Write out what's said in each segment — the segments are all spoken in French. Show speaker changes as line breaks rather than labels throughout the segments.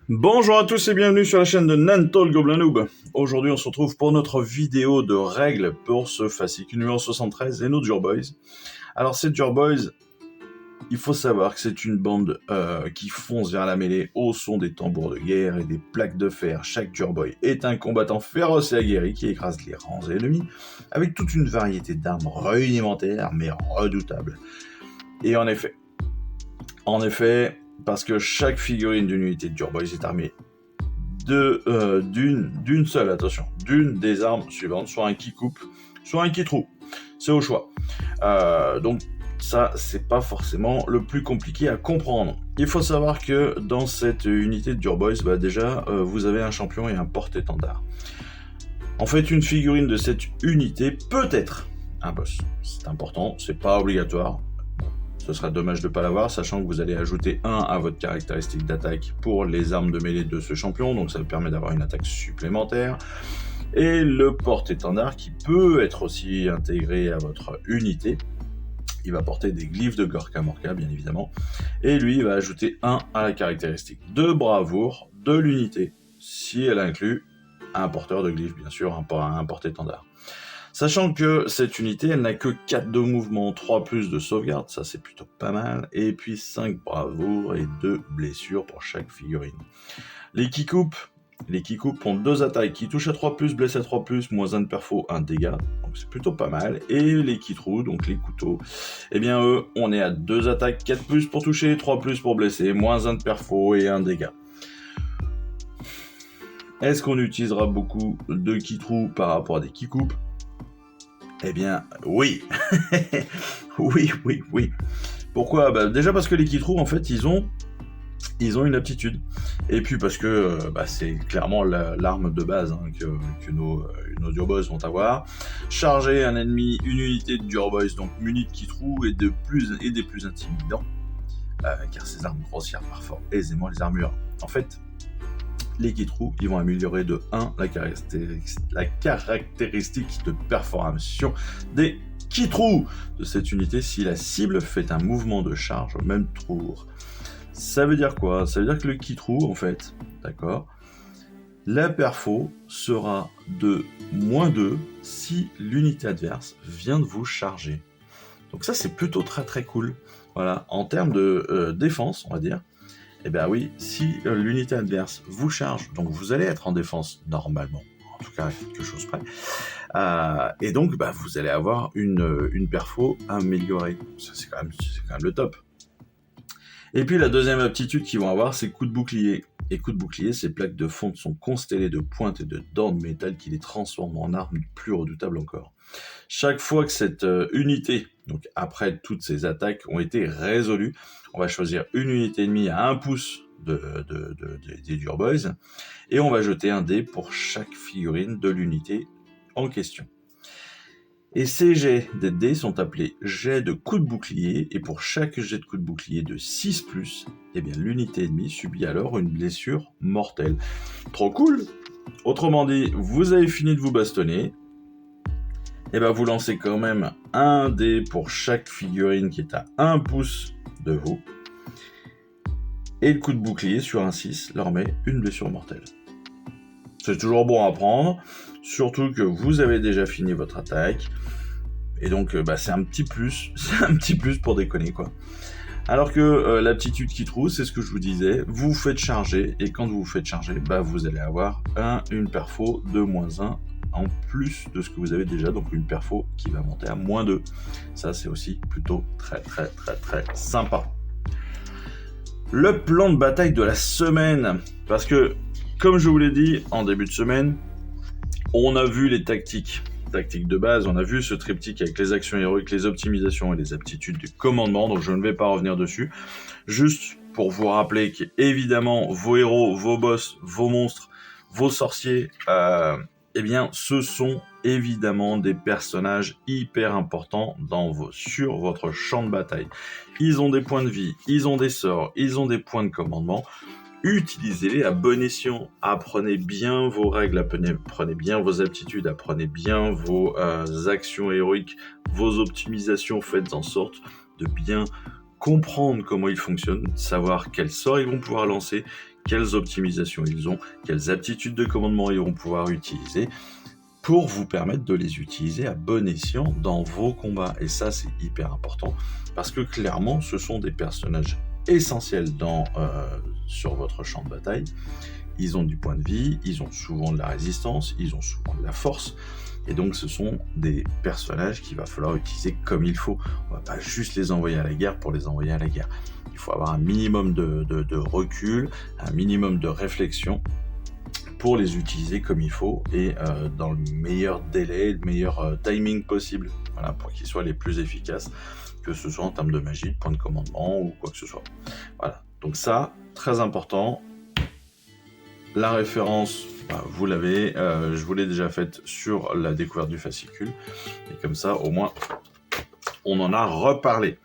Bonjour à tous et bienvenue sur la chaîne de Nanto le Gobelin Noob. Aujourd'hui on se retrouve pour notre vidéo de règles pour ce fascicule numéro 73 et nos Dur Boys. Alors ces Dur Boys, il faut savoir que c'est une bande qui fonce vers la mêlée au son des tambours de guerre et des plaques de fer. Chaque Dur Boy est un combattant féroce et aguerri qui écrase les rangs ennemis avec toute une variété d'armes rudimentaires mais redoutables. Et en effet, parce que chaque figurine d'une unité de Dur Boys est armée d'une seule, attention, d'une des armes suivantes, soit un qui coupe, soit un qui trou. C'est au choix. Donc ça, c'est pas forcément le plus compliqué à comprendre. Il faut savoir que dans cette unité de Dur Boys, déjà, vous avez un champion et un porte-étendard. En fait, une figurine de cette unité peut être un boss. C'est important, c'est pas obligatoire. Ce sera dommage de ne pas l'avoir, sachant que vous allez ajouter 1 à votre caractéristique d'attaque pour les armes de mêlée de ce champion, donc ça vous permet d'avoir une attaque supplémentaire. Et le porte-étendard qui peut être aussi intégré à votre unité. Il va porter des glyphes de Gorka Morka, bien évidemment. Et lui, il va ajouter 1 à la caractéristique de bravoure de l'unité, si elle inclut un porteur de glyphes, bien sûr, un porte-étendard. Sachant que cette unité, elle n'a que 4 de mouvement, 3 plus de sauvegarde, ça c'est plutôt pas mal, et puis 5 bravoures et 2 blessures pour chaque figurine. Les qui coupent ont 2 attaques qui touchent à 3+, blessent à 3+, moins 1 de perfo, 1 dégât, donc c'est plutôt pas mal. Et les qui trous, donc les couteaux, eh bien eux, on est à 2 attaques, 4+ pour toucher, 3+ pour blesser, moins 1 de perfo et 1 dégât. Est-ce qu'on utilisera beaucoup de qui trous par rapport à des qui coupes ? Eh bien, oui. oui. Pourquoi ? Déjà parce que les Kitrou, en fait, ils ont une aptitude. Et puis parce que c'est clairement l'arme de base que nos Dur Boys vont avoir. Charger un ennemi, une unité de Dur Boys, donc munie de Kitrou et des plus intimidants. Car ces armes grossières parfois aisément les armures. En fait, les Kitrou, ils vont améliorer de 1 la caractéristique de perforation des Kitrou de cette unité si la cible fait un mouvement de charge au même tour. Ça veut dire quoi ? Ça veut dire que le Kitrou, en fait, d'accord, la perfo sera de -2 si l'unité adverse vient de vous charger. Donc ça, c'est plutôt très très cool. Voilà, en termes de défense, on va dire, eh bien oui, si l'unité adverse vous charge, donc vous allez être en défense normalement, en tout cas à quelque chose près, et donc vous allez avoir une perfo améliorée. Ça c'est quand même le top. Et puis la deuxième aptitude qu'ils vont avoir, c'est coup de bouclier. Et coup de bouclier, ces plaques de fonte sont constellées de pointes et de dents de métal qui les transforment en armes plus redoutables encore. Chaque fois que cette unité, donc après toutes ces attaques, ont été résolues, on va choisir une unité ennemie à 1 pouce des Dur Boys, et on va jeter un dé pour chaque figurine de l'unité en question. Et ces jets de dés sont appelés jets de coup de bouclier, et pour chaque jet de coup de bouclier de 6+, eh bien l'unité ennemie subit alors une blessure mortelle. Trop cool ! Autrement dit, vous avez fini de vous bastonner, et vous lancez quand même un dé pour chaque figurine qui est à 1 pouce de vous, et le coup de bouclier sur un 6 leur met une blessure mortelle. C'est toujours bon à prendre, surtout que vous avez déjà fini votre attaque, et donc c'est un petit plus pour déconner quoi. Alors que l'aptitude qui trouve, c'est ce que je vous disais, vous faites charger, et quand vous vous faites charger, vous allez avoir une perfo de -1 en plus de ce que vous avez déjà, donc une perfo qui va monter à -2. Ça c'est aussi plutôt très très très très sympa. Le plan de bataille de la semaine, parce que comme je vous l'ai dit en début de semaine, on a vu les tactiques de base, on a vu ce triptyque avec les actions héroïques, les optimisations et les aptitudes du commandement, donc je ne vais pas revenir dessus. Juste pour vous rappeler qu'évidemment, vos héros, vos boss, vos monstres, vos sorciers, ce sont évidemment des personnages hyper importants sur votre champ de bataille. Ils ont des points de vie, ils ont des sorts, ils ont des points de commandement. Utilisez-les à bon escient. Apprenez bien vos règles, apprenez bien vos aptitudes, apprenez bien vos actions héroïques, vos optimisations. Faites en sorte de bien comprendre comment ils fonctionnent, savoir quels sorts ils vont pouvoir lancer, quelles optimisations ils ont, quelles aptitudes de commandement ils vont pouvoir utiliser pour vous permettre de les utiliser à bon escient dans vos combats. Et ça, c'est hyper important parce que clairement, ce sont des personnages essentiels sur votre champ de bataille. Ils ont du point de vie, ils ont souvent de la résistance, ils ont souvent de la force. Et donc, ce sont des personnages qu'il va falloir utiliser comme il faut. On ne va pas juste les envoyer à la guerre pour les envoyer à la guerre. Il faut avoir un minimum de recul, un minimum de réflexion pour les utiliser comme il faut et dans le meilleur délai, le meilleur timing possible, voilà, pour qu'ils soient les plus efficaces, que ce soit en termes de magie, de point de commandement ou quoi que ce soit. Voilà, donc ça, très important. La référence, vous l'avez, je vous l'ai déjà faite sur la découverte du fascicule, et comme ça, au moins, on en a reparlé.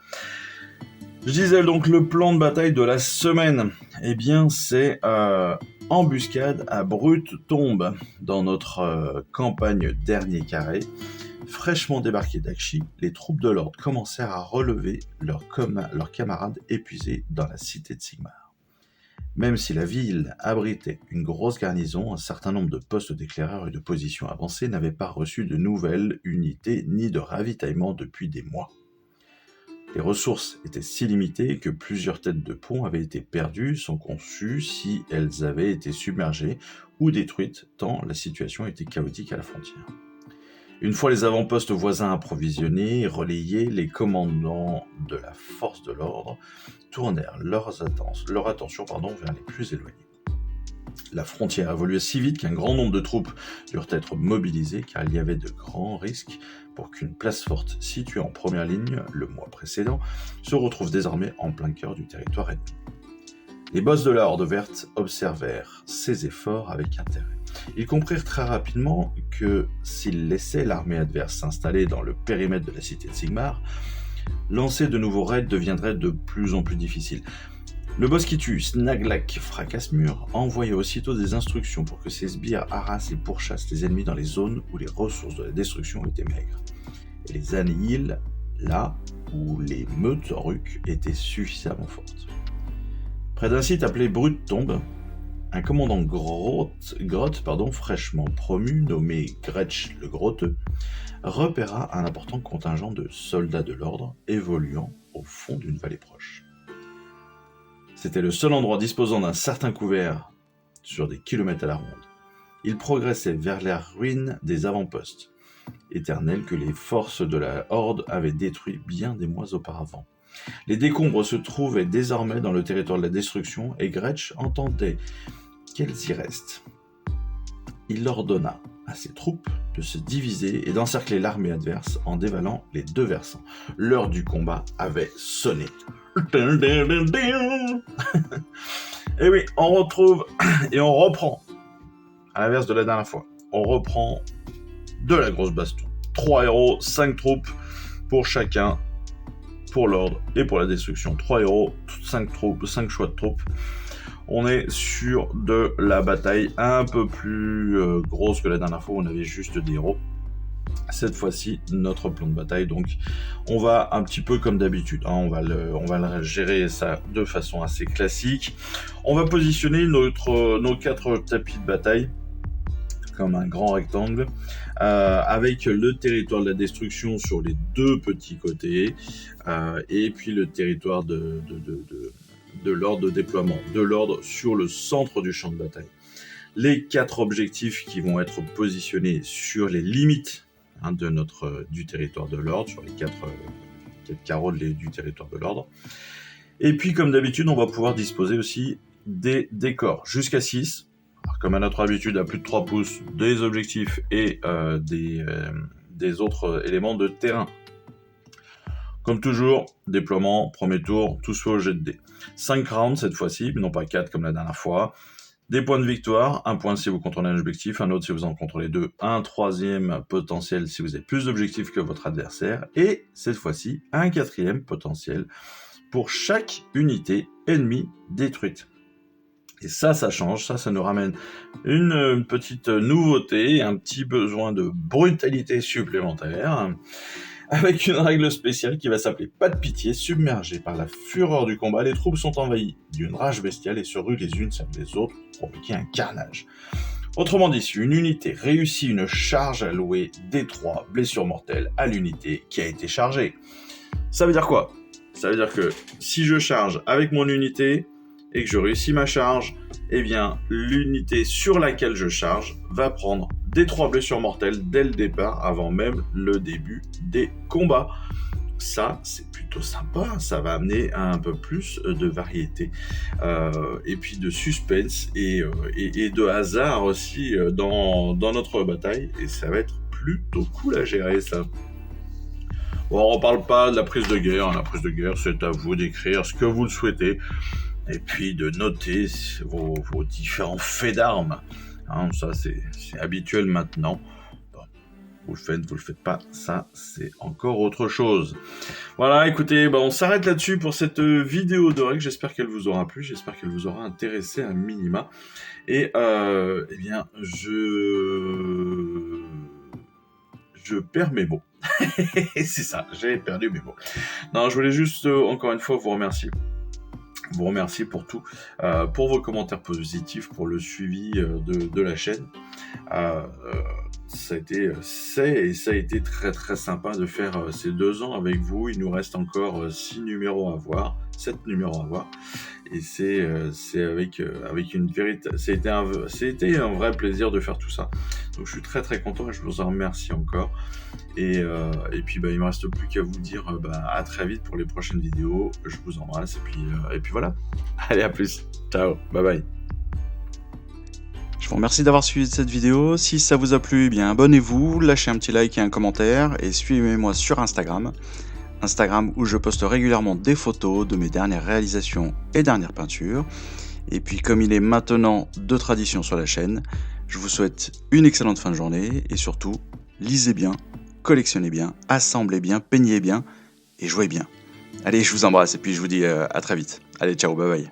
Je disais donc le plan de bataille de la semaine, eh bien c'est embuscade à brute tombe dans notre campagne dernier carré. Fraîchement débarqués d'Akshi, les troupes de l'ordre commencèrent à relever leurs camarades épuisés dans la cité de Sigmar. Même si la ville abritait une grosse garnison, un certain nombre de postes d'éclaireurs et de positions avancées n'avaient pas reçu de nouvelles unités ni de ravitaillement depuis des mois. Les ressources étaient si limitées que plusieurs têtes de pont avaient été perdues sans qu'on sût si elles avaient été submergées ou détruites, tant la situation était chaotique à la frontière. Une fois les avant-postes voisins approvisionnés et relayés, les commandants de la force de l'ordre tournèrent leur attention vers les plus éloignés. La frontière évoluait si vite qu'un grand nombre de troupes durent être mobilisées car il y avait de grands risques pour qu'une place forte située en première ligne le mois précédent se retrouve désormais en plein cœur du territoire ennemi. Les boss de la Horde Verte observèrent ces efforts avec intérêt. Ils comprirent très rapidement que s'ils laissaient l'armée adverse s'installer dans le périmètre de la cité de Sigmar, lancer de nouveaux raids deviendrait de plus en plus difficile. Le boss qui tue, Snaglak Fracasse-Mur, envoya aussitôt des instructions pour que ses sbires harassent et pourchassent les ennemis dans les zones où les ressources de la destruction étaient maigres, et les annihilent là où les meutes ruques étaient suffisamment fortes. Près d'un site appelé Brute Tombe, un commandant grotte fraîchement promu, nommé Gretsch le Grotteux, repéra un important contingent de soldats de l'ordre évoluant au fond d'une vallée proche. C'était le seul endroit disposant d'un certain couvert sur des kilomètres à la ronde. Il progressait vers les ruines des avant-postes, éternels que les forces de la Horde avaient détruits bien des mois auparavant. Les décombres se trouvaient désormais dans le territoire de la destruction et Gretsch entendait qu'elles y restent. Il ordonna à ses troupes de se diviser et d'encercler l'armée adverse en dévalant les deux versants. L'heure du combat avait sonné. Et oui, on retrouve et on reprend, à l'inverse de la dernière fois, on reprend de la grosse baston. 3 héros, 5 troupes pour chacun, pour l'ordre et pour la destruction. 3 héros, 5 troupes, 5 choix de troupes. On est sur de la bataille un peu plus grosse que la dernière fois où on avait juste des héros. Cette fois-ci, notre plan de bataille, donc on va un petit peu comme d'habitude, on va le gérer ça de façon assez classique. On va positionner nos 4 tapis de bataille comme un grand rectangle, avec le territoire de la destruction sur les 2 petits côtés, et puis le territoire de l'ordre de déploiement, de l'ordre sur le centre du champ de bataille. Les 4 objectifs qui vont être positionnés sur les limites du territoire de l'ordre, sur les 4 carreaux du territoire de l'ordre. Et puis, comme d'habitude, on va pouvoir disposer aussi des décors jusqu'à 6. Alors, comme à notre habitude, à plus de 3 pouces, des objectifs et des autres éléments de terrain. Comme toujours, déploiement, premier tour, tout se fait au jet de dés. 5 rounds cette fois-ci, non pas 4 comme la dernière fois. Des points de victoire, 1 point si vous contrôlez un objectif, un autre si vous en contrôlez 2, un 3e potentiel si vous avez plus d'objectifs que votre adversaire, et cette fois-ci, un 4e potentiel pour chaque unité ennemie détruite. Et ça change, ça nous ramène une petite nouveauté, un petit besoin de brutalité supplémentaire. avec une règle spéciale qui va s'appeler pas de pitié. Submergés par la fureur du combat, les troupes sont envahies d'une rage bestiale et se ruent les unes sur les autres pour provoquer un carnage. Autrement dit, si une unité réussit une charge allouée D3 blessures mortelles à l'unité qui a été chargée. Ça veut dire quoi? Ça veut dire que si je charge avec mon unité et que je réussis ma charge, eh bien l'unité sur laquelle je charge va prendre D3 blessures mortelles dès le départ, avant même le début des combats. Ça, c'est plutôt sympa, ça va amener un peu plus de variété et puis de suspense et de hasard aussi dans notre bataille, et ça va être plutôt cool à gérer ça. Bon, on parle pas de la prise de guerre, la prise de guerre c'est à vous d'écrire ce que vous le souhaitez, et puis de noter vos différents faits d'armes, hein, ça c'est habituel maintenant. Vous le faites pas, ça c'est encore autre chose. Voilà, écoutez, on s'arrête là-dessus pour cette vidéo de règles. J'espère qu'elle vous aura plu, j'espère qu'elle vous aura intéressé un minima. Et eh bien, je perds mes mots. C'est ça, j'ai perdu mes mots. Non, je voulais juste encore une fois vous remercier. Vous remercier pour tout, pour vos commentaires positifs, pour le suivi de la chaîne. Ça a été très très sympa de faire ces 2 ans avec vous. Il nous reste encore 6 numéros à voir, 7 numéros à voir, et c'est avec une vérité. C'était un vrai plaisir de faire tout ça. Donc je suis très très content et je vous en remercie encore. Et puis il me reste plus qu'à vous dire à très vite pour les prochaines vidéos. Je vous embrasse et puis voilà. Allez, à plus. Ciao, bye bye.
Je vous remercie d'avoir suivi cette vidéo. Si ça vous a plu, eh bien abonnez-vous, lâchez un petit like et un commentaire, et suivez-moi sur Instagram où je poste régulièrement des photos de mes dernières réalisations et dernières peintures. Et puis comme il est maintenant de tradition sur la chaîne, je vous souhaite une excellente fin de journée, et surtout, lisez bien, collectionnez bien, assemblez bien, peignez bien et jouez bien. Allez, je vous embrasse et puis je vous dis à très vite. Allez, ciao, bye bye.